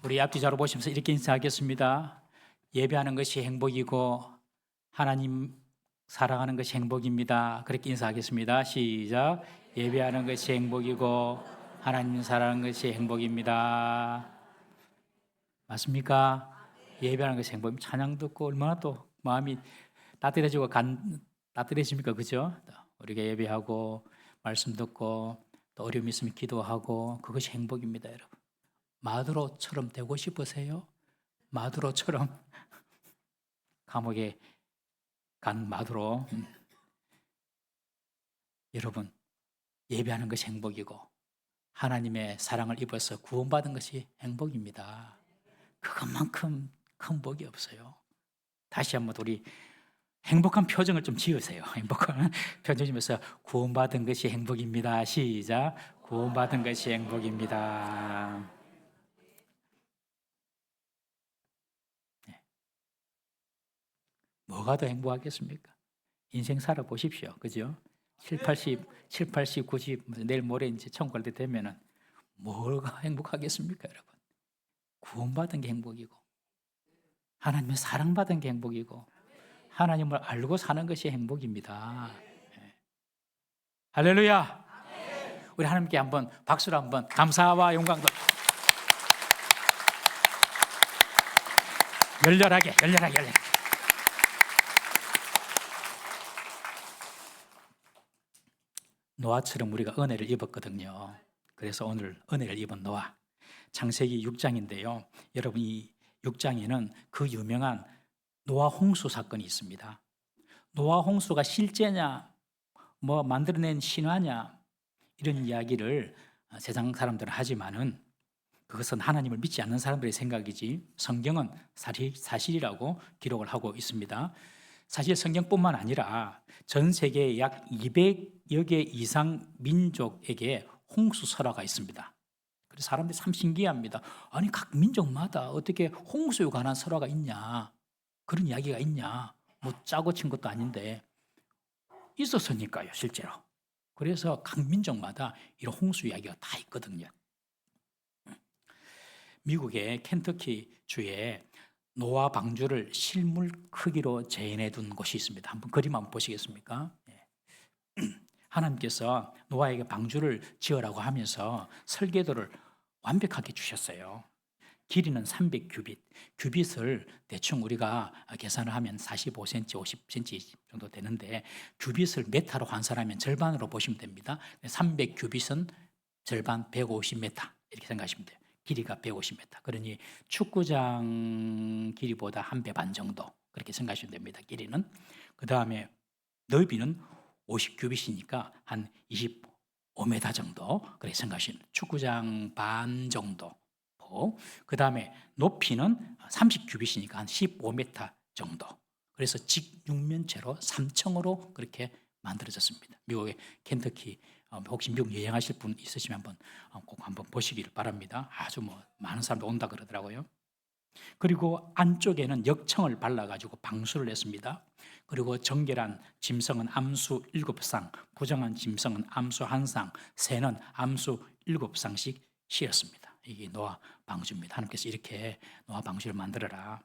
우리 앞뒤자로 보시면서 이렇게 인사하겠습니다. 예배하는 것이 행복이고 하나님 사랑하는 것이 행복입니다. 그렇게 인사하겠습니다. 시작. 예배하는 것이 행복이고 하나님 사랑하는 것이 행복입니다. 맞습니까? 예배하는 것이 행복입니다. 찬양 듣고 얼마나 또 마음이 따뜻해지고 따뜻해집니까? 그죠? 우리가 예배하고 말씀 듣고 또 어려움이 있으면 기도하고 그것이 행복입니다, 여러분. 마두로처럼 되고 싶으세요? 마두로처럼 감옥에 간 마두로. 여러분, 예배하는 것이 행복이고 하나님의 사랑을 입어서 구원받은 것이 행복입니다. 그것만큼 큰 복이 없어요. 다시 한번 우리 행복한 표정을 좀 지으세요. 행복한 표정 지으면서 구원받은 것이 행복입니다. 시작. 구원받은 것이 행복입니다. 뭐가 더 행복하겠습니까? 인생 살아보십시오. 그죠? 7, 80, 90, 내일 모레 이제 천국 갈 때 되면은 뭐가 행복하겠습니까, 여러분? 구원받은 게 행복이고, 하나님의 사랑받은 게 행복이고, 하나님을 알고 사는 것이 행복입니다. 예. 할렐루야! 우리 하나님께 한번 박수로 한번 감사와 영광도 열렬하게. 노아처럼 우리가 은혜를 입었거든요. 그래서 오늘 은혜를 입은 노아. 창세기 6장인데요. 여러분, 이 6장에는 그 유명한 노아 홍수 사건이 있습니다. 노아 홍수가 실제냐, 뭐 만들어낸 신화냐, 이런 이야기를 세상 사람들은 하지만은 그것은 하나님을 믿지 않는 사람들의 생각이지 성경은 사실이라고 기록을 하고 있습니다. 사실 성경뿐만 아니라 전 세계에 약 200여 개 이상 민족에게 홍수 설화가 있습니다. 그래서 사람들이 참 신기합니다. 아니, 각 민족마다 어떻게 홍수에 관한 설화가 있냐, 그런 이야기가 있냐, 뭐 짜고 친 것도 아닌데 있었으니까요, 실제로. 그래서 각 민족마다 이런 홍수 이야기가 다 있거든요. 미국의 켄터키 주에 노아 방주를 실물 크기로 재현해 둔 곳이 있습니다. 한번 그림 한번 보시겠습니까? 하나님께서 노아에게 방주를 지으라고 하면서 설계도를 완벽하게 주셨어요. 길이는 300규빗, 규빗을 대충 우리가 계산을 하면 45cm, 50cm 정도 되는데 규빗을 메타로 환산하면 절반으로 보시면 됩니다. 300규빗은 절반 150m 이렇게 생각하시면 돼요. 길이가 150m. 그러니 축구장 길이보다 한 배 반 정도 그렇게 생각하시면 됩니다. 길이는. 그 다음에 넓이는 50규빗이니까 한 25m 정도 그렇게 생각하시면 축구장 반 정도. 그 다음에 높이는 30규빗이니까 한 15m 정도. 그래서 직육면체로 3층으로 그렇게 만들어졌습니다. 미국의 켄터키, 혹시 미국 여행하실 분 있으시면 꼭 한번 보시기를 바랍니다. 아주 많은 사람들 온다 그러더라고요. 그리고 안쪽에는 역청을 발라가지고 방수를 했습니다. 그리고 정결한 짐승은 암수 7쌍, 부정한 짐승은 암수 1쌍, 새는 암수 7쌍씩 씌었습니다. 이게 노아 방주입니다. 하나님께서 이렇게 노아 방주를 만들어라.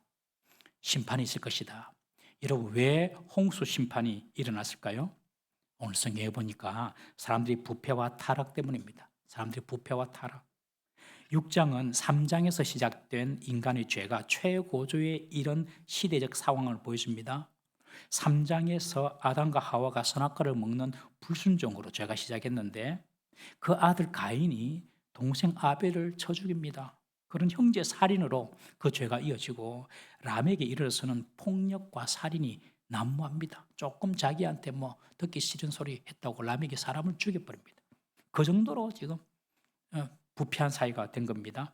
심판이 있을 것이다. 여러분, 왜 홍수 심판이 일어났을까요? 오늘 성경에 보니까 사람들이 부패와 타락 때문입니다. 사람들이 부패와 타락. 6장은 3장에서 시작된 인간의 죄가 최고조에 이른 시대적 상황을 보여줍니다. 3장에서 아담과 하와가 선악과를 먹는 불순종으로 죄가 시작했는데 그 아들 가인이 동생 아벨을 쳐 죽입니다. 그런 형제 살인으로 그 죄가 이어지고 람에게 이르러서는 폭력과 살인이 난무합니다. 조금 자기한테 듣기 싫은 소리 했다고 람에게 사람을 죽여버립니다. 그 정도로 지금 부패한 사회가 된 겁니다.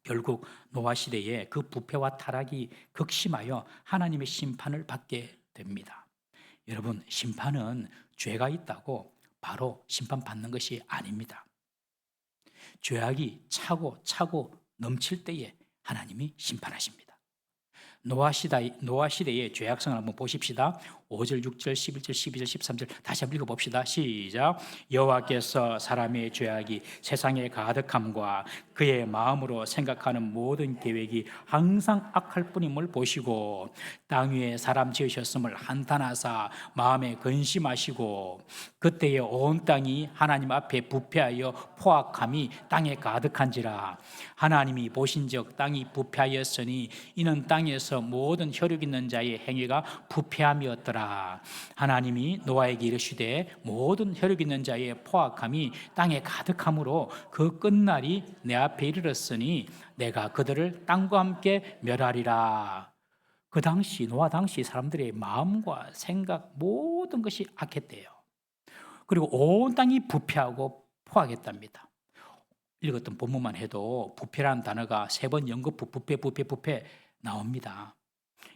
결국 노아 시대에 그 부패와 타락이 극심하여 하나님의 심판을 받게 됩니다. 여러분, 심판은 죄가 있다고 바로 심판받는 것이 아닙니다. 죄악이 차고 넘칠 때에 하나님이 심판하십니다. 노아 시대의 죄악성을 한번 보십시다. 5절, 6절, 11절, 12절, 13절 다시 한번 읽어봅시다. 시작. 여호와께서 사람의 죄악이 세상에 가득함과 그의 마음으로 생각하는 모든 계획이 항상 악할 뿐임을 보시고 땅 위에 사람 지으셨음을 한탄하사 마음에 근심하시고 그때에 온 땅이 하나님 앞에 부패하여 포악함이 땅에 가득한지라. 하나님이 보신즉 땅이 부패하였으니 이는 땅에서 모든 혈육 있는 자의 행위가 부패함이었더라. 하나님이 노아에게 이르시되 모든 혈육 있는 자의 포악함이 땅에 가득함으로 그 끝날이 내 앞에 이르렀으니 내가 그들을 땅과 함께 멸하리라. 그 당시 노아 당시 사람들의 마음과 생각 모든 것이 악했대요. 그리고 온 땅이 부패하고 포악했답니다. 읽었던 본문만 해도 부패라는 단어가 3번 연거푸 부패 나옵니다.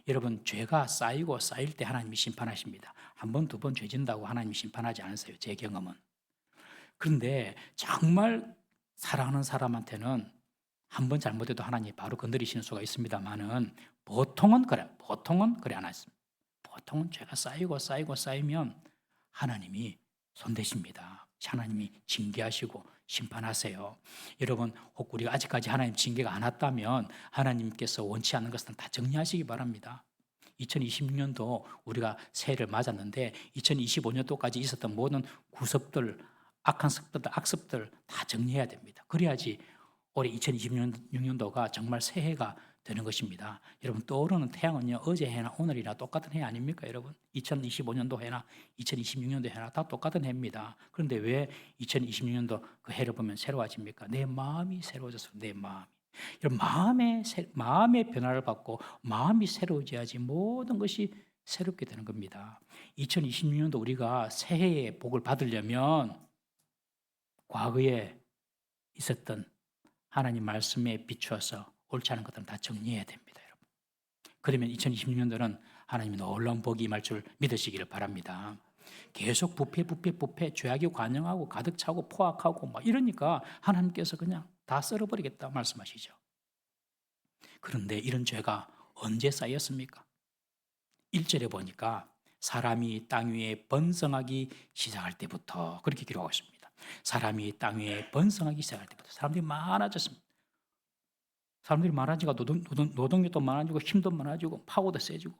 여러분, 죄가 쌓이고 쌓일 때 하나님이 심판하십니다. 한 번, 두 번 죄 진다고 하나님이 심판하지 않으세요. 제 경험은. 그런데 정말 사랑하는 사람한테는 한 번 잘못해도 하나님이 바로 건드리시는 수가 있습니다만은 보통은 그래 않았습니다. 보통은 죄가 쌓이면 하나님이 손대십니다. 하나님이 징계하시고 심판하세요. 여러분, 혹 우리가 아직까지 하나님 징계가 안 왔다면 하나님께서 원치 않는 것은 다 정리하시기 바랍니다. 2026년도 우리가 새해를 맞았는데 2025년도까지 있었던 모든 구습들, 악한 습들, 악습들 다 정리해야 됩니다. 그래야지 올해 2026년도가 정말 새해가 되는 것입니다. 여러분, 떠오르는 태양은요, 어제 해나 오늘이나 똑같은 해 아닙니까? 여러분, 2025년도 해나 2026년도 해나 다 똑같은 해입니다. 그런데 왜 2026년도 그 해를 보면 새로워집니까? 내 마음이 새로워져서. 내 마음이. 여러분, 마음의 변화를 받고 마음이 새로워져야지 모든 것이 새롭게 되는 겁니다. 2026년도 우리가 새해의 복을 받으려면 과거에 있었던 하나님 말씀에 비추어서 옳지 않은 것들은 다 정리해야 됩니다, 여러분. 그러면 2026년도는 하나님의 놀라운 복이 임할 줄 믿으시기를 바랍니다. 계속 부패, 죄악이 관영하고 가득 차고 포악하고 막 이러니까 하나님께서 그냥 다 썰어버리겠다 말씀하시죠. 그런데 이런 죄가 언제 쌓였습니까? 1절에 보니까 사람이 땅 위에 번성하기 시작할 때부터 그렇게 기록하고 있습니다. 사람이 땅 위에 번성하기 시작할 때부터 사람들이 많아졌습니다. 사람들이 많아지니까 노동력도 많아지고 힘도 많아지고 파워도 세지고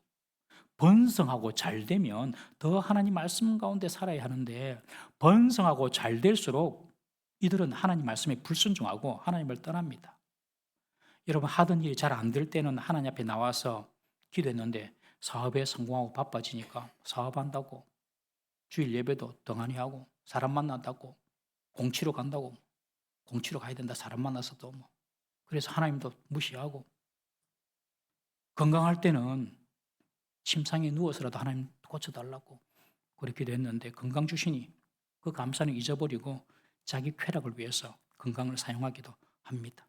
번성하고 잘 되면 더 하나님 말씀 가운데 살아야 하는데 번성하고 잘 될수록 이들은 하나님 말씀에 불순종하고 하나님을 떠납니다. 여러분, 하던 일이 잘 안 될 때는 하나님 앞에 나와서 기도했는데 사업에 성공하고 바빠지니까 사업한다고 주일 예배도 덩하니 하고 사람 만난다고 공치로 간다고 공치로 가야 된다 사람 만나서도 뭐 그래서 하나님도 무시하고 건강할 때는 침상에 누워서라도 하나님 고쳐달라고 그렇게도 했는데 건강 주시니 그 감사는 잊어버리고 자기 쾌락을 위해서 건강을 사용하기도 합니다.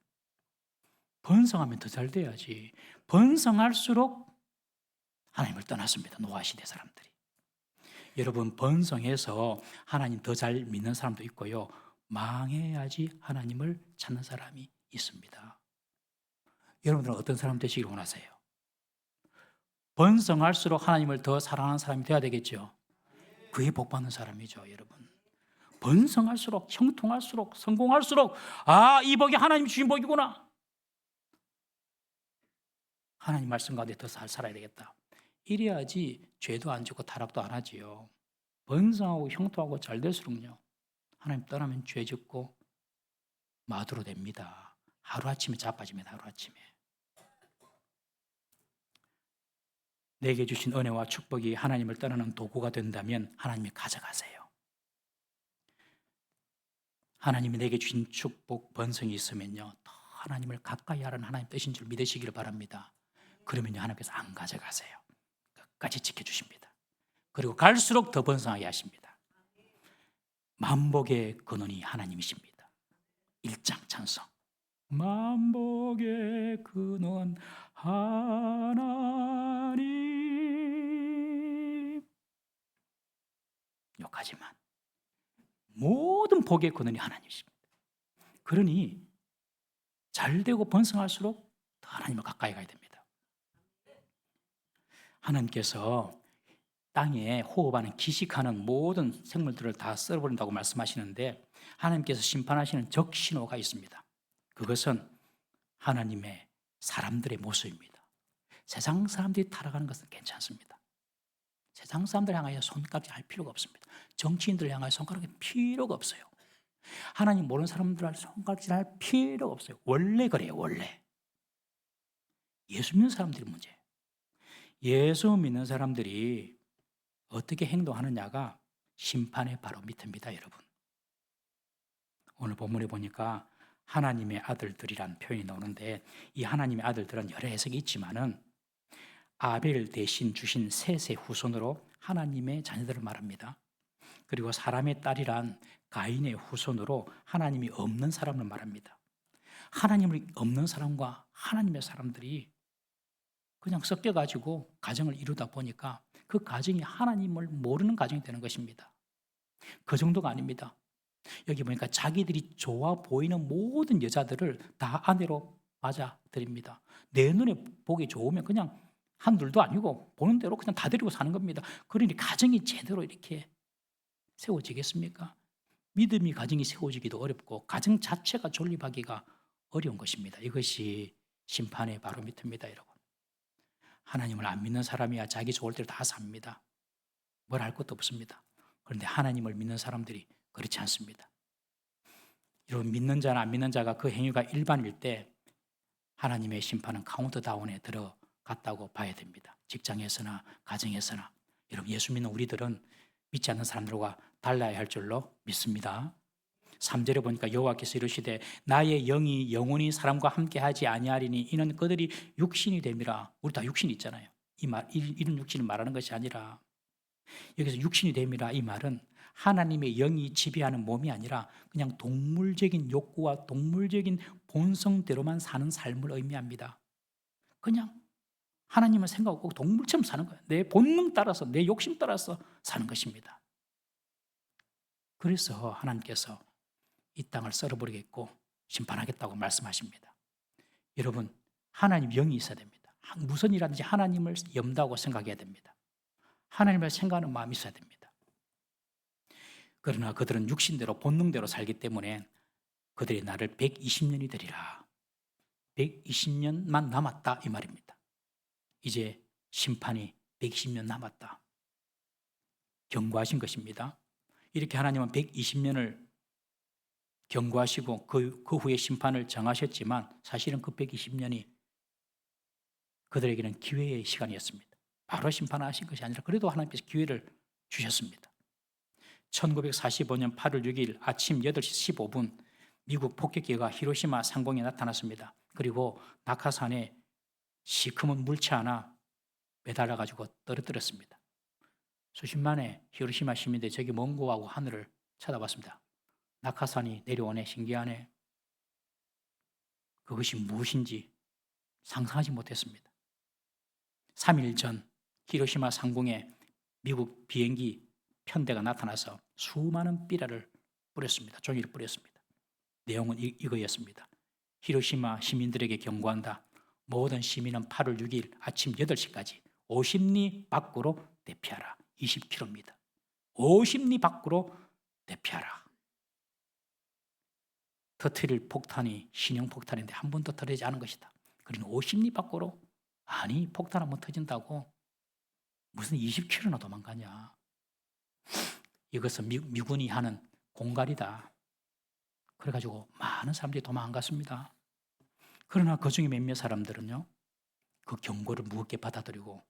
번성하면 더 잘 돼야지. 번성할수록 하나님을 떠났습니다. 노아 시대 사람들이. 여러분, 번성해서 하나님 더 잘 믿는 사람도 있고요. 망해야지 하나님을 찾는 사람이 있습니다. 여러분들은 어떤 사람 되시길 원하세요? 번성할수록 하나님을 더 사랑하는 사람이 되어야 되겠죠. 그게 복받는 사람이죠, 여러분. 번성할수록, 형통할수록, 성공할수록 이 복이 하나님 주신 복이구나. 하나님 말씀 가운데 더 잘 살아야 되겠다. 이래야지 죄도 안 지고 타락도 안 하지요. 번성하고 형통하고 잘 될수록요. 하나님 떠나면 죄 짓고 마두로 됩니다. 하루아침에 자빠집니다. 하루아침에. 내게 주신 은혜와 축복이 하나님을 떠나는 도구가 된다면 하나님이 가져가세요. 하나님이 내게 주신 축복, 번성이 있으면요. 더 하나님을 가까이 하라는 하나님 뜻인 줄 믿으시기를 바랍니다. 그러면 하나님께서 안 가져가세요. 끝까지 지켜주십니다. 그리고 갈수록 더 번성하게 하십니다. 만복의 근원이 하나님이십니다. 1장 찬송. 만복의 근원 하나님. 여기까지만. 모든 복의 근원이 하나님이십니다. 그러니 잘 되고 번성할수록 더 하나님을 가까이 가야 됩니다. 하나님께서 땅에 호흡하는 기식하는 모든 생물들을 다 썰어버린다고 말씀하시는데 하나님께서 심판하시는 적신호가 있습니다. 그것은 하나님의 사람들의 모습입니다. 세상 사람들이 타락하는 것은 괜찮습니다. 세상 사람들 향하여 손가락질 할 필요가 없습니다. 정치인들 향하여 손가락질 할 필요가 없어요. 하나님 모르는 사람들 손가락질 할 필요가 없어요. 원래 그래요, 원래. 예수 믿는 사람들이 문제예요. 예수 믿는 사람들이 어떻게 행동하느냐가 심판의 바로 밑입니다, 여러분. 오늘 본문에 보니까 하나님의 아들들이란 표현이 나오는데 이 하나님의 아들들은 여러 해석이 있지만은 아벨 대신 주신 셋의 후손으로 하나님의 자녀들을 말합니다. 그리고 사람의 딸이란 가인의 후손으로 하나님이 없는 사람을 말합니다. 하나님이 없는 사람과 하나님의 사람들이 그냥 섞여가지고 가정을 이루다 보니까 그 가정이 하나님을 모르는 가정이 되는 것입니다. 그 정도가 아닙니다. 여기 보니까 자기들이 좋아 보이는 모든 여자들을 다 아내로 맞아들입니다. 내 눈에 보기 좋으면 그냥 한둘도 아니고 보는 대로 그냥 다 데리고 사는 겁니다. 그러니 가정이 제대로 이렇게 세워지겠습니까? 믿음이 가정이 세워지기도 어렵고 가정 자체가 존립하기가 어려운 것입니다. 이것이 심판의 바로 밑입니다, 여러분. 하나님을 안 믿는 사람이야 자기 좋을 대로 다 삽니다. 뭘 할 것도 없습니다. 그런데 하나님을 믿는 사람들이 그렇지 않습니다. 여러분, 믿는 자나 안 믿는 자가 그 행위가 일반일 때 하나님의 심판은 카운트다운에 들어갔다고 봐야 됩니다. 직장에서나 가정에서나. 여러분, 예수 믿는 우리들은 믿지 않는 사람들과 달라야 할 줄로 믿습니다. 3절에 보니까 여호와께서 이르시되 나의 영이 영원히 사람과 함께하지 아니하리니 이는 그들이 육신이 됨이라. 우리 다 육신이 있잖아요. 이런 육신을 말하는 것이 아니라 여기서 육신이 됨이라 이 말은 하나님의 영이 지배하는 몸이 아니라 그냥 동물적인 욕구와 동물적인 본성대로만 사는 삶을 의미합니다. 그냥 하나님을 생각하고 동물처럼 사는 거예요. 내 본능 따라서 내 욕심 따라서 사는 것입니다. 그래서 하나님께서 이 땅을 썰어버리겠고 심판하겠다고 말씀하십니다. 여러분, 하나님 영이 있어야 됩니다. 무슨 일하든지 하나님을 염두하고 생각해야 됩니다. 하나님을 생각하는 마음이 있어야 됩니다. 그러나 그들은 육신대로 본능대로 살기 때문에 그들의 날을 120년이 되리라. 120년만 남았다 이 말입니다. 이제 심판이 120년 남았다. 경고하신 것입니다. 이렇게 하나님은 120년을 경고하시고 그 후에 심판을 정하셨지만 사실은 그 120년이 그들에게는 기회의 시간이었습니다. 바로 심판하신 것이 아니라 그래도 하나님께서 기회를 주셨습니다. 1945년 8월 6일 아침 8시 15분 미국 폭격기가 히로시마 상공에 나타났습니다. 그리고 낙하산에 시커먼 물체 하나 매달아가지고 떨어뜨렸습니다. 수십만의 히로시마 시민들이 저기 먼 곳하고 하늘을 쳐다봤습니다. 낙하산이 내려오네, 신기하네. 그것이 무엇인지 상상하지 못했습니다. 3일 전 히로시마 상공에 미국 비행기 편대가 나타나서 수많은 삐라를 뿌렸습니다. 종이를 뿌렸습니다. 내용은 이거였습니다. 히로시마 시민들에게 경고한다. 모든 시민은 8월 6일 아침 8시까지 50리 밖으로 대피하라. 20km입니다. 50리 밖으로 대피하라. 터뜨릴 폭탄이 신형 폭탄인데 한 번도 터지지 않은 것이다. 그러니 50리 밖으로? 아니, 폭탄 한번 터진다고 무슨 20km나 도망가냐. 이것은 미군이 하는 공갈이다. 그래가지고 많은 사람들이 도망 안 갔습니다. 그러나 그중에 몇몇 사람들은요, 그 경고를 무겁게 받아들이고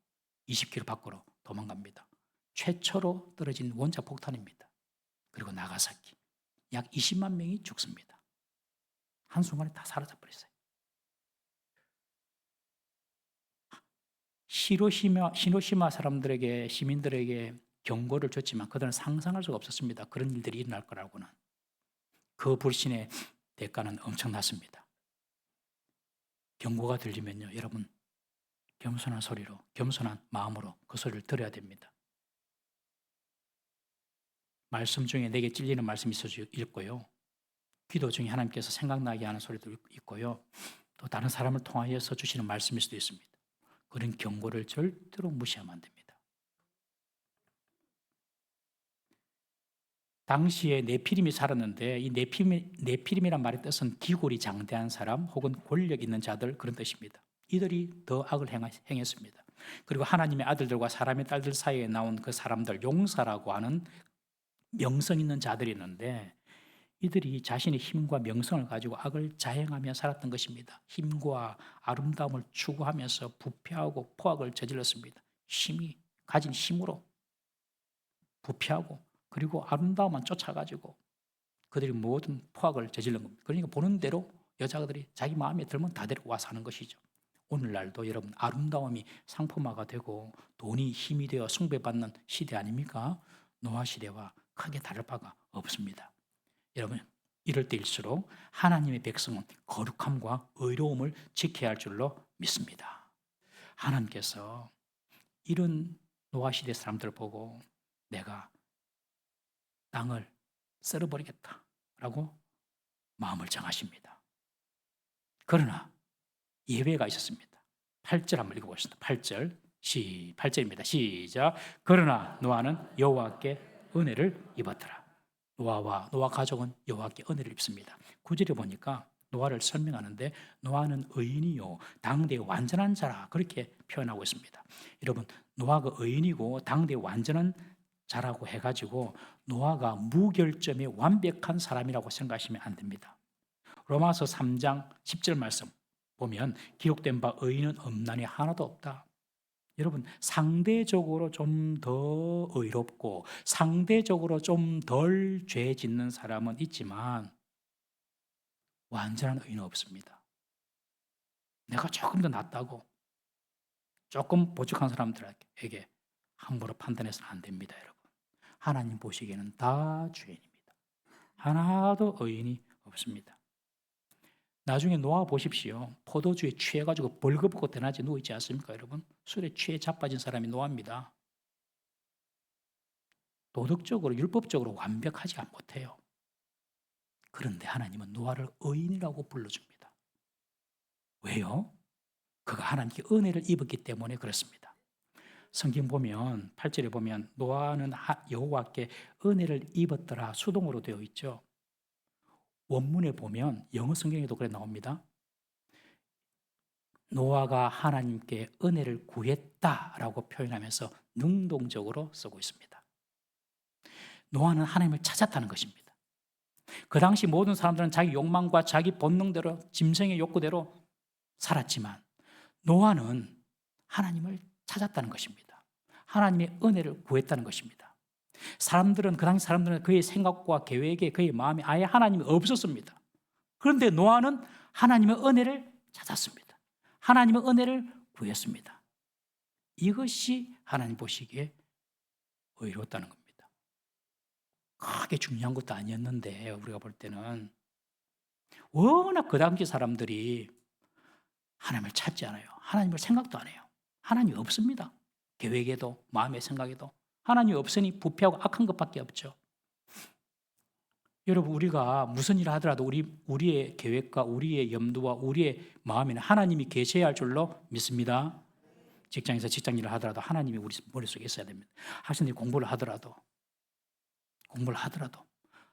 20km 밖으로 도망갑니다. 최초로 떨어진 원자 폭탄입니다. 그리고 나가사키 약 20만 명이 죽습니다. 한순간에 다 사라져버렸어요. 히로시마 사람들에게, 시민들에게 경고를 줬지만 그들은 상상할 수가 없었습니다. 그런 일들이 일어날 거라고는. 그 불신의 대가는 엄청났습니다. 경고가 들리면요, 여러분 겸손한 소리로, 겸손한 마음으로 그 소리를 들어야 됩니다. 말씀 중에 내게 찔리는 말씀이 있고요. 기도 중에 하나님께서 생각나게 하는 소리도 있고요. 또 다른 사람을 통하여서 주시는 말씀일 수도 있습니다. 그런 경고를 절대로 무시하면 안 됩니다. 당시에 네피림이 살았는데 이 네피림이란 말의 뜻은 기골이 장대한 사람 혹은 권력 있는 자들 그런 뜻입니다. 이들이 더 악을 행했습니다. 그리고 하나님의 아들들과 사람의 딸들 사이에 나온 그 사람들 용사라고 하는 명성 있는 자들이 있는데 이들이 자신의 힘과 명성을 가지고 악을 자행하며 살았던 것입니다. 힘과 아름다움을 추구하면서 부패하고 포악을 저질렀습니다. 가진 힘으로 부패하고 그리고 아름다움만 쫓아가지고 그들이 모든 포악을 저질른 겁니다. 그러니까 보는 대로 여자들이 자기 마음에 들면 다 데리고 와서 하는 것이죠. 오늘날도 여러분 아름다움이 상품화가 되고 돈이 힘이 되어 숭배받는 시대 아닙니까? 노아 시대와 크게 다를 바가 없습니다. 여러분 이럴 때일수록 하나님의 백성은 거룩함과 의로움을 지켜야 할 줄로 믿습니다. 하나님께서 이런 노아 시대 사람들을 보고 내가 땅을 썰어버리겠다라고 마음을 정하십니다. 그러나 예외가 있었습니다. 8절 한번 읽어보겠습니다. 8절입니다. 시작. 그러나 노아는 여호와께 은혜를 입었더라. 노아 가족은 여호와께 은혜를 입습니다. 9절에 보니까 노아를 설명하는데 노아는 의인이요 당대의 완전한 자라 그렇게 표현하고 있습니다. 여러분 노아가 의인이고 당대의 완전한 자라고 해가지고 노아가 무결점의 완벽한 사람이라고 생각하시면 안 됩니다. 로마서 3장 10절 말씀 보면 기록된 바 의인은 없나니 하나도 없다. 여러분 상대적으로 좀 더 의롭고 상대적으로 좀 덜 죄 짓는 사람은 있지만 완전한 의인은 없습니다. 내가 조금 더 낫다고 조금 보직한 사람들에게 함부로 판단해서는 안 됩니다. 여러분 하나님 보시기에는 다 죄인입니다. 하나도 의인이 없습니다. 나중에 노아 보십시오. 포도주에 취해가지고 벌거벗고 대낮에 누워있지 않습니까 여러분? 술에 취해 자빠진 사람이 노아입니다. 도덕적으로 율법적으로 완벽하지 못해요. 그런데 하나님은 노아를 의인이라고 불러줍니다. 왜요? 그가 하나님께 은혜를 입었기 때문에 그렇습니다. 성경 보면 8절에 보면 노아는 여호와께 은혜를 입었더라 수동으로 되어 있죠. 원문에 보면 영어 성경에도 그래 나옵니다. 노아가 하나님께 은혜를 구했다라고 표현하면서 능동적으로 쓰고 있습니다. 노아는 하나님을 찾았다는 것입니다. 그 당시 모든 사람들은 자기 욕망과 자기 본능대로 짐승의 욕구대로 살았지만 노아는 하나님을 찾았다는 것입니다. 하나님의 은혜를 구했다는 것입니다. 그 당시 사람들은 그의 생각과 계획에 그의 마음에 아예 하나님이 없었습니다. 그런데 노아는 하나님의 은혜를 찾았습니다. 하나님의 은혜를 구했습니다. 이것이 하나님 보시기에 의롭다는 겁니다. 크게 중요한 것도 아니었는데 우리가 볼 때는 워낙 그 당시 사람들이 하나님을 찾지 않아요. 하나님을 생각도 안 해요. 하나님이 없습니다. 계획에도 마음의 생각에도 하나님이 없으니 부패하고 악한 것밖에 없죠. 여러분 우리가 무슨 일을 하더라도 우리의 계획과 우리의 염두와 우리의 마음에는 하나님이 계셔야 할 줄로 믿습니다. 직장에서 직장 일을 하더라도 하나님이 우리 머릿속에 있어야 됩니다. 학생들이 공부를 하더라도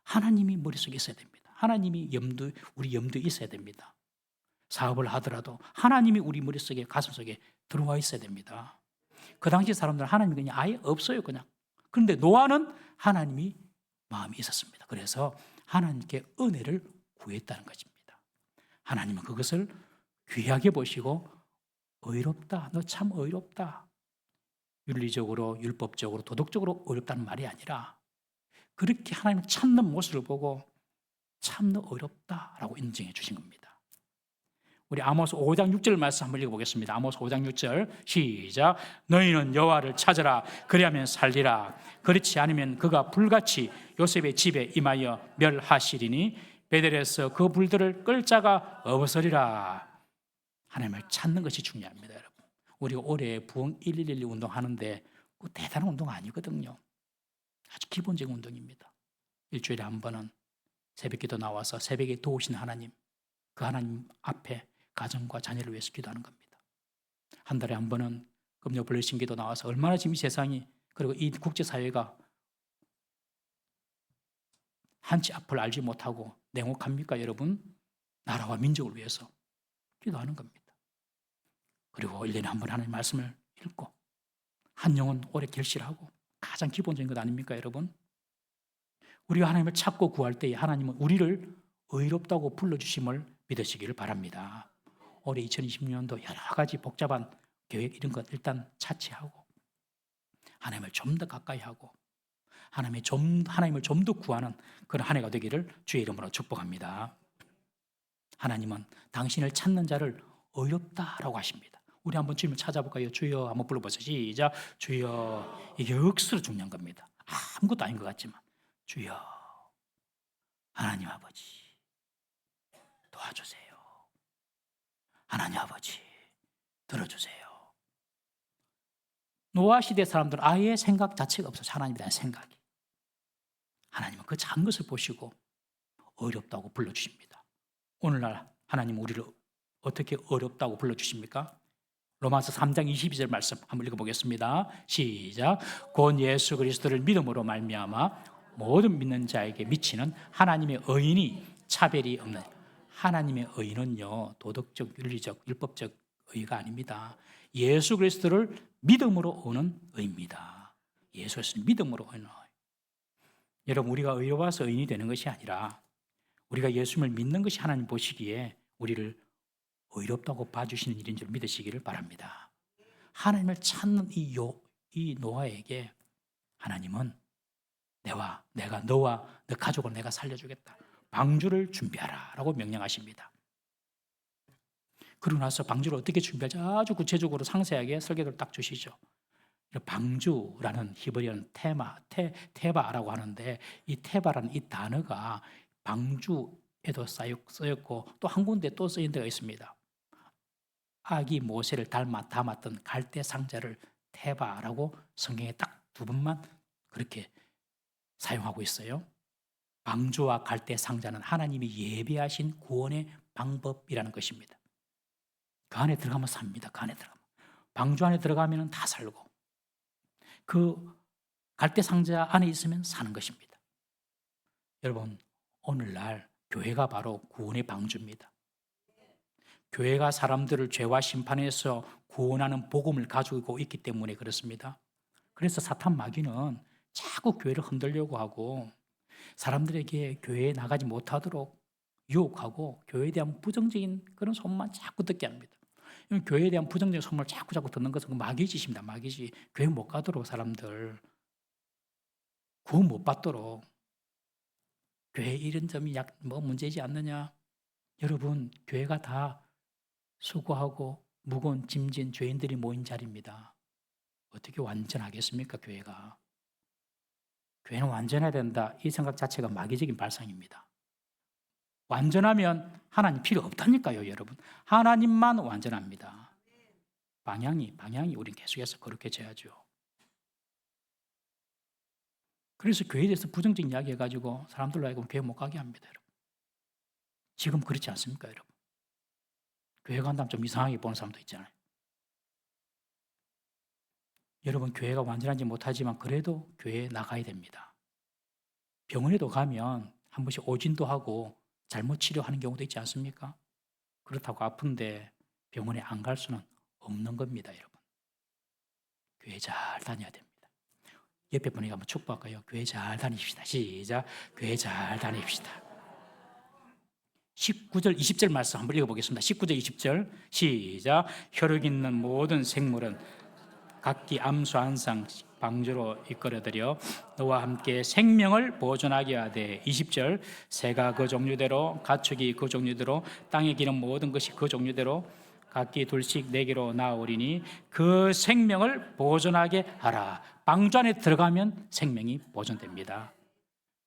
하나님이 머릿속에 있어야 됩니다. 하나님이 우리 염두에 있어야 됩니다. 사업을 하더라도 하나님이 우리 머릿속에 가슴속에 들어와 있어야 됩니다. 그 당시 사람들은 하나님이 그냥 아예 없어요. 그냥. 그런데 노아는 하나님이 마음이 있었습니다. 그래서 하나님께 은혜를 구했다는 것입니다. 하나님은 그것을 귀하게 보시고 의롭다. 너 참 의롭다. 윤리적으로 율법적으로 도덕적으로 의롭다는 말이 아니라 그렇게 하나님을 찾는 모습을 보고 참 너 의롭다라고 인정해 주신 겁니다. 우리 아모스 5장 6절 말씀 한번 읽어보겠습니다. 아모스 5장 6절 시작. 너희는 여호와를 찾으라. 그리하면 살리라. 그렇지 않으면 그가 불같이 요셉의 집에 임하여 멸하시리니 베델에서 그 불들을 끌 자가 없으리라. 하나님을 찾는 것이 중요합니다. 여러분 우리가 올해 부흥 1112 운동하는데 그 대단한 운동 아니거든요. 아주 기본적인 운동입니다. 일주일에 한 번은 새벽기도 나와서 새벽에 도우신 하나님 그 하나님 앞에 가정과 자녀를 위해서 기도하는 겁니다. 한 달에 한 번은 금요 블레싱 기도 나와서 얼마나 지금 이 세상이 그리고 이 국제사회가 한치 앞을 알지 못하고 냉혹합니까 여러분? 나라와 민족을 위해서 기도하는 겁니다. 그리고 1년에 한 번 하나님의 말씀을 읽고 한 영혼 오래 결실하고 가장 기본적인 것 아닙니까 여러분? 우리가 하나님을 찾고 구할 때에 하나님은 우리를 의롭다고 불러주심을 믿으시기를 바랍니다. 올해 2020년도 여러 가지 복잡한 계획 이런 것 일단 차치하고 하나님을 좀 더 가까이 하고 하나님을 좀 더 구하는 그런 한 해가 되기를 주의 이름으로 축복합니다. 하나님은 당신을 찾는 자를 의롭다라고 하십니다. 우리 한번 주님을 찾아볼까요? 주여 한번 불러보세요. 시작. 주여. 이게 억수로 중요한 겁니다. 아무것도 아닌 것 같지만 주여 하나님 아버지 도와주세요. 하나님 아버지 들어주세요. 노아 시대 사람들은 아예 생각 자체가 없어요. 하나님에 대한 생각이. 하나님은 그 작은 것을 보시고 어렵다고 불러주십니다. 오늘날 하나님은 우리를 어떻게 어렵다고 불러주십니까? 로마서 3장 22절 말씀 한번 읽어보겠습니다. 시작. 곧 예수 그리스도를 믿음으로 말미암아 모든 믿는 자에게 미치는 하나님의 의인이 차별이 없는, 하나님의 의인은요 도덕적, 윤리적, 율법적 의가 아닙니다. 예수 그리스도를 믿음으로 오는 의입니다. 예수 그리스도를 믿음으로 오는 의. 여러분 우리가 의로워서 의인이 되는 것이 아니라 우리가 예수님을 믿는 것이 하나님 보시기에 우리를 의롭다고 봐주시는 일인 줄 믿으시기를 바랍니다. 하나님을 찾는 이 노아에게 하나님은 너와 너 가족을 내가 살려주겠다. 방주를 준비하라 라고 명령하십니다. 그러고 나서 방주를 어떻게 준비할지 아주 구체적으로 상세하게 설계도를 딱 주시죠. 방주라는 히브리어는 테바라고 하는데 이 테바라는 이 단어가 방주에도 쓰였고 또 한 군데 또 쓰인 데가 있습니다. 아기 모세를 담았던 갈대 상자를 테바라고 성경에 딱 두 번만 그렇게 사용하고 있어요. 방주와 갈대 상자는 하나님이 예비하신 구원의 방법이라는 것입니다. 그 안에 들어가면 삽니다. 그 안에 들어가면. 방주 안에 들어가면 다 살고 그 갈대 상자 안에 있으면 사는 것입니다. 여러분 오늘날 교회가 바로 구원의 방주입니다. 교회가 사람들을 죄와 심판에서 구원하는 복음을 가지고 있기 때문에 그렇습니다. 그래서 사탄 마귀는 자꾸 교회를 흔들려고 하고 사람들에게 교회에 나가지 못하도록 유혹하고 교회에 대한 부정적인 그런 소문만 자꾸 듣게 합니다. 교회에 대한 부정적인 소문을 자꾸 듣는 것은 마귀짓입니다. 마귀짓. 교회 못 가도록 사람들 구원 못 받도록 교회 이런 점이 문제이지 않느냐. 여러분 교회가 다 수고하고 무거운 짐진 죄인들이 모인 자리입니다. 어떻게 완전하겠습니까 교회가. 교회는 완전해야 된다. 이 생각 자체가 마귀적인 발상입니다. 완전하면 하나님 필요 없다니까요 여러분. 하나님만 완전합니다. 방향이 우린 계속해서 거룩해져야죠. 그래서 교회에 대해서 부정적인 이야기 해가지고 사람들로 하여금 교회 못 가게 합니다 여러분. 지금 그렇지 않습니까 여러분. 교회 간다면 좀 이상하게 보는 사람도 있잖아요. 여러분 교회가 완전하지 못하지만 그래도 교회에 나가야 됩니다. 병원에도 가면 한 번씩 오진도 하고 잘못 치료하는 경우도 있지 않습니까? 그렇다고 아픈데 병원에 안 갈 수는 없는 겁니다 여러분. 교회 잘 다녀야 됩니다. 옆에 분에게 한번 축복할까요? 교회 잘 다닙시다. 시작. 교회 잘 다닙시다. 19절 20절 말씀 한번 읽어보겠습니다. 19절 20절 시작. 혈육 있는 모든 생물은 각기 암수 한 쌍 방주로 이끌어들여 너와 함께 생명을 보존하게 하되 20절 새가 그 종류대로 가축이 그 종류대로 땅에 기는 모든 것이 그 종류대로 각기 둘씩 내게로 나오리니 그 생명을 보존하게 하라. 방주 안에 들어가면 생명이 보존됩니다.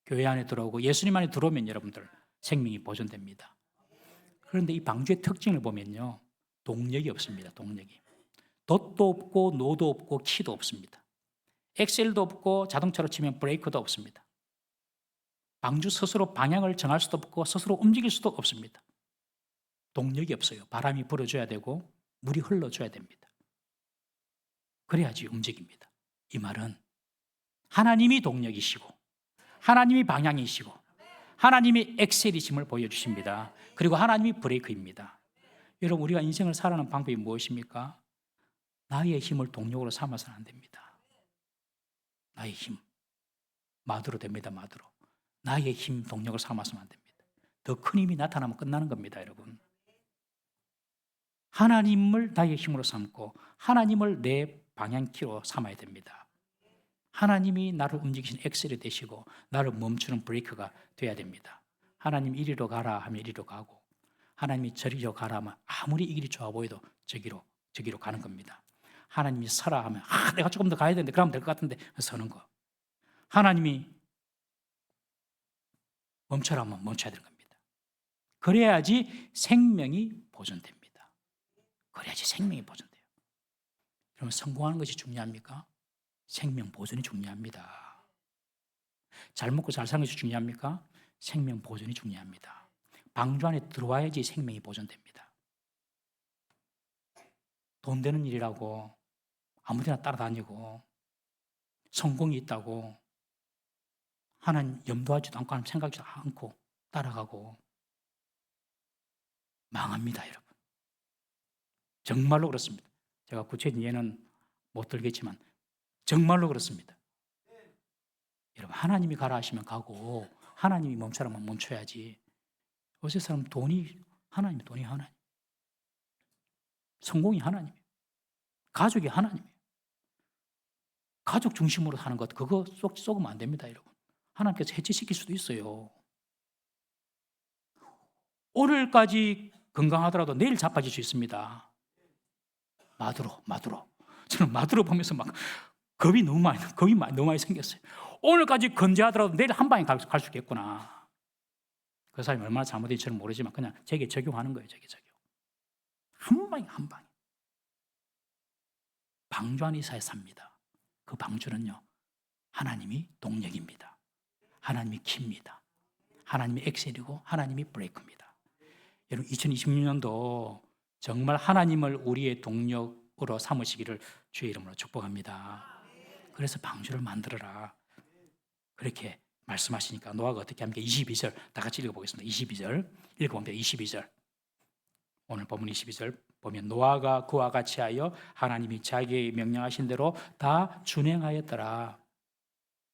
교회 안에 들어오고 예수님 안에 들어오면 여러분들 생명이 보존됩니다. 그런데 이 방주의 특징을 보면요 동력이 없습니다. 동력이 돛도 없고 노도 없고 키도 없습니다. 엑셀도 없고 자동차로 치면 브레이크도 없습니다. 방주 스스로 방향을 정할 수도 없고 스스로 움직일 수도 없습니다. 동력이 없어요. 바람이 불어줘야 되고 물이 흘러줘야 됩니다. 그래야지 움직입니다. 이 말은 하나님이 동력이시고 하나님이 방향이시고 하나님이 엑셀이심을 보여주십니다. 그리고 하나님이 브레이크입니다. 여러분, 우리가 인생을 살아가는 방법이 무엇입니까? 나의 힘을 동력으로 삼아서는 안 됩니다. 나의 힘, 마드로 됩니다. 마드로. 나의 힘 동력을 삼아서는 안 됩니다. 더 큰 힘이 나타나면 끝나는 겁니다. 여러분, 하나님을 나의 힘으로 삼고 하나님을 내 방향키로 삼아야 됩니다. 하나님이 나를 움직이시는 엑셀이 되시고 나를 멈추는 브레이크가 돼야 됩니다. 하나님 이리로 가라 하면 이리로 가고, 하나님이 저리로 가라 하면 아무리 이 길이 좋아 보여도 저기로 가는 겁니다. 하나님이 서라 하면 내가 조금 더 가야 되는데 그러면 될 것 같은데 서는 거. 하나님이 멈춰라 하면 멈춰야 되는 겁니다. 그래야지 생명이 보존됩니다. 그래야지 생명이 보존돼요. 그러면 성공하는 것이 중요합니까? 생명 보존이 중요합니다. 잘 먹고 잘 사는 것이 중요합니까? 생명 보존이 중요합니다. 방주 안에 들어와야지 생명이 보존됩니다. 돈 되는 일이라고 아무데나 따라다니고 성공이 있다고 하나님 염두하지도 않고 하나님 생각지도 않고 따라가고 망합니다, 여러분. 정말로 그렇습니다. 제가 구체적인 예는 못 들겠지만 정말로 그렇습니다. 여러분, 하나님이 가라 하시면 가고 하나님이 멈춰라면 멈춰야지. 요새 사람 돈이 하나님. 성공이 하나님이에요. 가족이 하나님이에요. 가족 중심으로 사는 것, 그거 쏘면 안 됩니다, 여러분. 하나님께서 해치시킬 수도 있어요. 오늘까지 건강하더라도 내일 자빠질 수 있습니다. 마두로. 저는 마두로 보면서 막 겁이 너무 많이 생겼어요. 오늘까지 건재하더라도 내일 한 방에 갈 수 있겠구나. 그 사람이 얼마나 잘못인지 저는 모르지만 그냥 제게 적용하는 거예요. 제게 적용. 한 방에. 방주 안에 있어야 삽니다. 그 방주는요, 하나님이 동력입니다. 하나님이 키입니다. 하나님이 엑셀이고 하나님이 브레이크입니다. 여러분, 2026년도 정말 하나님을 우리의 동력으로 삼으시기를 주의 이름으로 축복합니다. 그래서 방주를 만들어라, 그렇게 말씀하시니까 노아가 어떻게 합니까? 22절 다 같이 읽어보겠습니다. 22절 읽어봅니다. 22절 오늘 본문 22절 보면 노아가 그와 같이 하여 하나님이 자기에게 명령하신 대로 다 준행하였더라.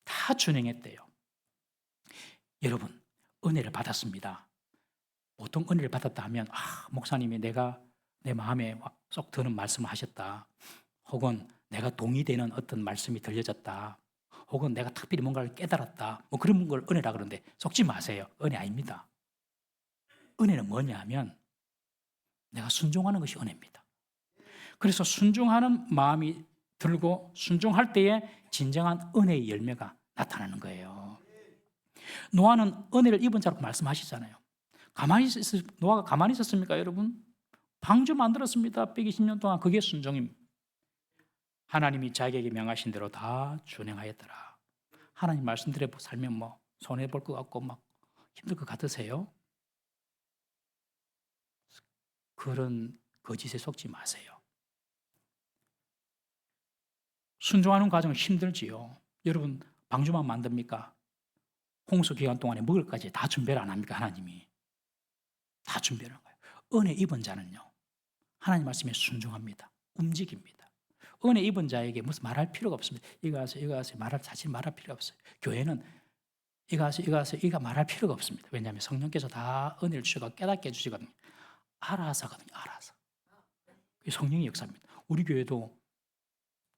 다 준행했대요. 여러분, 은혜를 받았습니다. 보통 은혜를 받았다 하면 목사님이 내가 내 마음에 쏙 드는 말씀을 하셨다, 혹은 내가 동의되는 어떤 말씀이 들려졌다, 혹은 내가 특별히 뭔가를 깨달았다, 뭐 그런 걸 은혜라 그러는데 속지 마세요. 은혜 아닙니다. 은혜는 뭐냐 하면 내가 순종하는 것이 은혜입니다. 그래서 순종하는 마음이 들고 순종할 때에 진정한 은혜의 열매가 나타나는 거예요. 노아는 은혜를 입은 자라고 말씀하시잖아요. 노아가 가만히 있었습니까, 여러분? 방주 만들었습니다. 120년 동안. 그게 순종입니다. 하나님이 자기에게 명하신 대로 다 준행하였더라. 하나님 말씀대로 살면 뭐 손해볼 것 같고 막 힘들 것 같으세요? 그런 거짓에 속지 마세요. 순종하는 과정은 힘들지요. 여러분, 방주만 만듭니까? 홍수 기간 동안에 먹을 것까지 다 준비를 안 합니까? 하나님이 다 준비를 한 거예요. 은혜 입은 자는요, 하나님 말씀에 순종합니다. 움직입니다. 은혜 입은 자에게 무슨 말할 필요가 없습니다. 이거 하세요 사실 말할 필요가 없어요. 교회는 이거 하세요 이거 말할 필요가 없습니다. 왜냐하면 성령께서 다 은혜를 주시고 깨닫게 해주시거든요. 알아서 하거든요. 알아서. 그게 성령의 역사입니다. 우리 교회도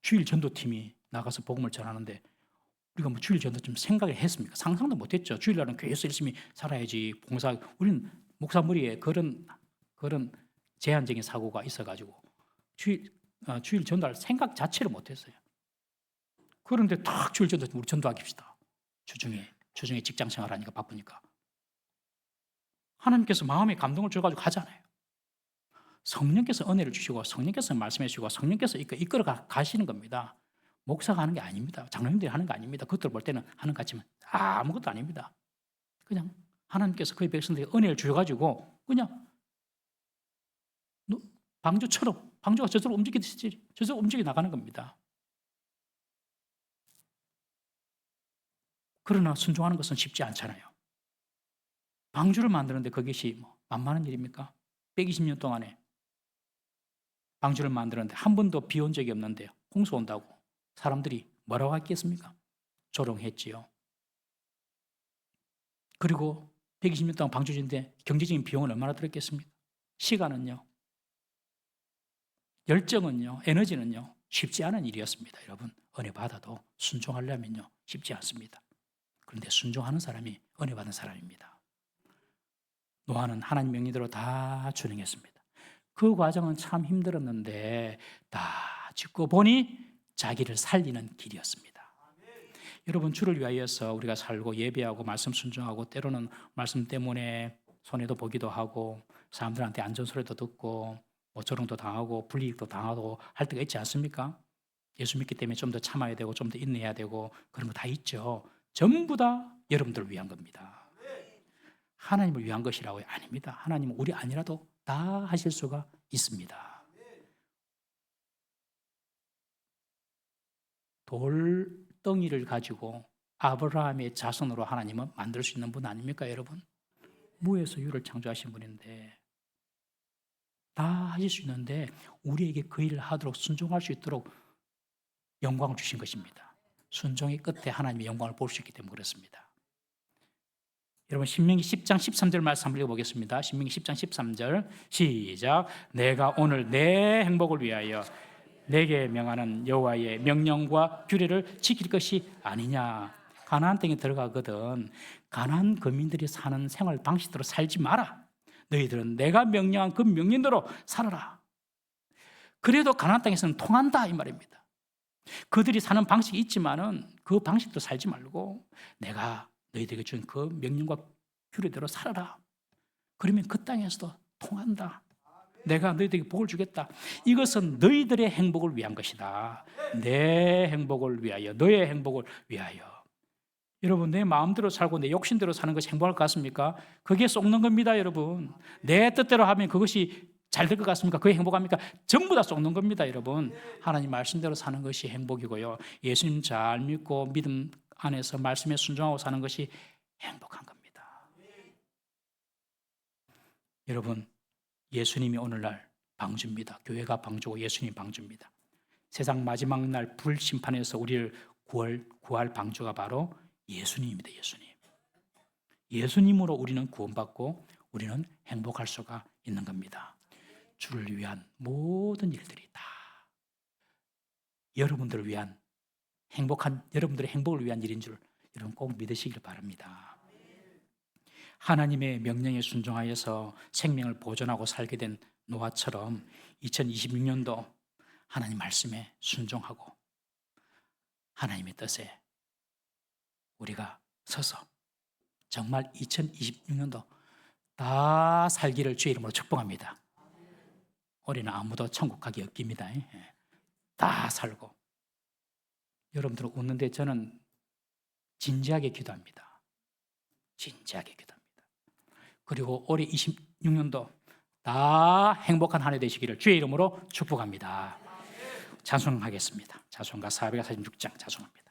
주일 전도팀이 나가서 복음을 전하는데 우리가 뭐 주일 전도 좀 생각을 했습니까? 상상도 못했죠. 주일날은 교회에서 열심히 살아야지 봉사. 우리는 목사 머리에 그런 제한적인 사고가 있어가지고 주일 전도할 생각 자체를 못했어요. 그런데 딱 주일 전도 우리 전도하깁시다. 주중에 직장 생활하니까 바쁘니까 하나님께서 마음에 감동을 줘가지고 하잖아요. 성령께서 은혜를 주시고 성령께서 말씀해 주시고 성령께서 이끌어 가시는 겁니다. 목사가 하는 게 아닙니다. 장로님들이 하는 게 아닙니다. 그것들 볼 때는 하는 것 같지만 아무것도 아닙니다. 그냥 하나님께서 그의 백성들에게 은혜를 주셔가지고 그냥 방주가 저절로 움직여 나가는 겁니다. 그러나 순종하는 것은 쉽지 않잖아요. 방주를 만드는데 그것이 뭐 만만한 일입니까? 120년 동안에 방주를 만드는데 한 번도 비 온 적이 없는데 홍수 온다고 사람들이 뭐라고 했겠습니까? 조롱했지요. 그리고 120년 동안 방주 짓는데 경제적인 비용은 얼마나 들었겠습니까? 시간은요, 열정은요, 에너지는요, 쉽지 않은 일이었습니다. 여러분, 은혜 받아도 순종하려면요, 쉽지 않습니다. 그런데 순종하는 사람이 은혜 받은 사람입니다. 노아는 하나님 명령대로 다 준행했습니다. 그 과정은 참 힘들었는데 다 짓고 보니 자기를 살리는 길이었습니다. 여러분, 주를 위하여서 우리가 살고 예배하고 말씀 순종하고 때로는 말씀 때문에 손해도 보기도 하고 사람들한테 안전소리도 듣고 뭐 조롱도 당하고 불이익도 당하고 할 때가 있지 않습니까? 예수 믿기 때문에 좀 더 참아야 되고 좀 더 인내해야 되고 그런 거 다 있죠. 전부 다 여러분들을 위한 겁니다. 하나님을 위한 것이라고요? 아닙니다. 하나님은 우리 아니라도 다 하실 수가 있습니다. 돌덩이를 가지고 아브라함의 자손으로 하나님은 만들 수 있는 분 아닙니까, 여러분? 무에서 유를 창조하신 분인데 다 하실 수 있는데 우리에게 그 일을 하도록 순종할 수 있도록 영광을 주신 것입니다. 순종의 끝에 하나님의 영광을 볼 수 있기 때문에 그렇습니다. 여러분, 신명기 10장 13절 말씀 한번 읽어보겠습니다. 신명기 10장 13절 시작. 내가 오늘 내 행복을 위하여 내게 명하는 여호와의 명령과 규례를 지킬 것이 아니냐. 가나안 땅에 들어가거든 가나안 거민들이 사는 생활 방식대로 살지 마라. 너희들은 내가 명령한 그 명령대로 살아라. 그래도 가나안 땅에서는 통한다 이 말입니다. 그들이 사는 방식이 있지만은 그 방식대로 살지 말고 내가 너희들에게 준 그 명령과 규례대로 살아라. 그러면 그 땅에서도 통한다. 내가 너희들에게 복을 주겠다. 이것은 너희들의 행복을 위한 것이다. 내 행복을 위하여, 너의 행복을 위하여. 여러분, 내 마음대로 살고 내 욕심대로 사는 것이 행복할 것 같습니까? 그게 속는 겁니다, 여러분. 내 뜻대로 하면 그것이 잘 될 것 같습니까? 그게 행복합니까? 전부 다 속는 겁니다, 여러분. 하나님 말씀대로 사는 것이 행복이고요. 예수님 잘 믿고 믿음 안에서 말씀에 순종하고 사는 것이 행복한 겁니다. 여러분, 예수님이 오늘날 방주입니다. 교회가 방주고 예수님이 방주입니다. 세상 마지막 날 불심판에서 우리를 구할 방주가 바로 예수님입니다. 예수님으로 우리는 구원받고 우리는 행복할 수가 있는 겁니다. 주를 위한 모든 일들이 다 여러분들을 위한 여러분들의 행복을 위한 일인 줄 여러분 꼭 믿으시길 바랍니다. 하나님의 명령에 순종하여서 생명을 보존하고 살게 된 노아처럼 2026년도 하나님 말씀에 순종하고 하나님의 뜻에 우리가 서서 정말 2026년도 다 살기를 주의 이름으로 축복합니다. 올해는 아무도 천국 가기 없깁니다. 다 살고. 여러분들 웃는데 저는 진지하게 기도합니다. 진지하게 기도합니다. 그리고 올해 26년도 다 행복한 한 해 되시기를 주의 이름으로 축복합니다. 찬송하겠습니다. 찬송가 446장 찬송합니다.